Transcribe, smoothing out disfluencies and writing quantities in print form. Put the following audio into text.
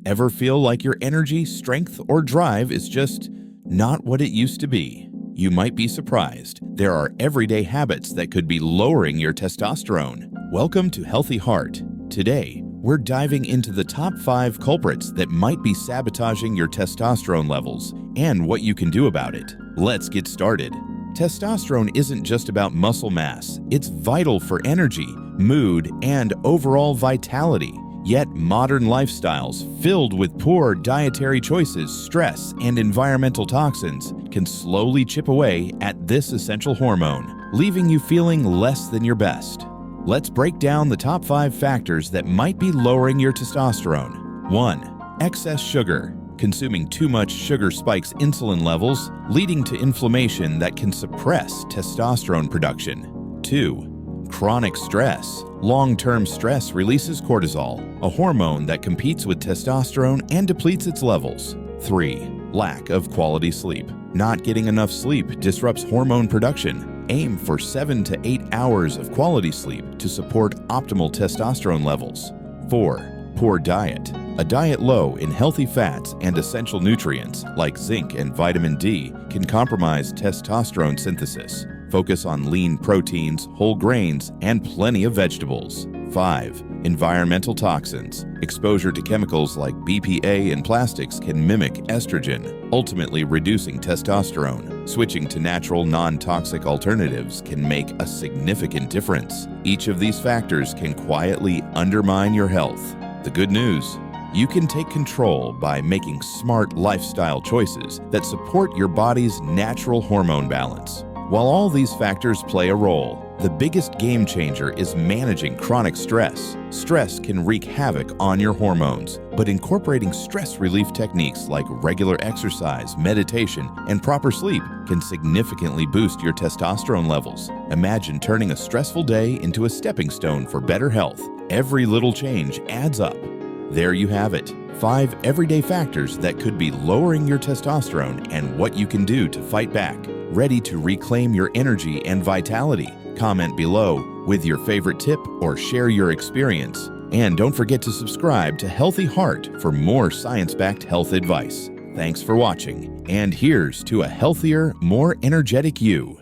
Ever feel like your energy, strength, or drive is just not what it used to be? You might be surprised. There are everyday habits that could be lowering your testosterone. Welcome to Healthy Heart. Today, we're diving into the top 5 culprits that might be sabotaging your testosterone levels and what you can do about it. Let's get started. Testosterone isn't just about muscle mass. It's vital for energy, mood, and overall vitality. Yet modern lifestyles filled with poor dietary choices, stress, and environmental toxins can slowly chip away at this essential hormone, leaving you feeling less than your best. Let's break down the top 5 factors that might be lowering your testosterone. 1. Excess sugar. Consuming too much sugar spikes insulin levels, leading to inflammation that can suppress testosterone production. 2. Chronic stress. Long-term stress releases cortisol, a hormone that competes with testosterone and depletes its levels. 3. Lack of quality sleep. Not getting enough sleep disrupts hormone production. Aim for 7 to 8 hours of quality sleep to support optimal testosterone levels. 4. Poor diet. A diet low in healthy fats and essential nutrients like zinc and vitamin D can compromise testosterone synthesis. Focus on lean proteins, whole grains, and plenty of vegetables. 5. Environmental toxins. Exposure to chemicals like BPA and plastics can mimic estrogen, ultimately reducing testosterone. Switching to natural, non-toxic alternatives can make a significant difference. Each of these factors can quietly undermine your health. The good news: you can take control by making smart lifestyle choices that support your body's natural hormone balance. While all these factors play a role, the biggest game changer is managing chronic stress. Stress can wreak havoc on your hormones, but incorporating stress relief techniques like regular exercise, meditation, and proper sleep can significantly boost your testosterone levels. Imagine turning a stressful day into a stepping stone for better health. Every little change adds up. There you have it. 5 everyday factors that could be lowering your testosterone and what you can do to fight back. Ready to reclaim your energy and vitality? Comment below with your favorite tip or share your experience. And don't forget to subscribe to Healthy Heart for more science-backed health advice. Thanks for watching, and here's to a healthier, more energetic you.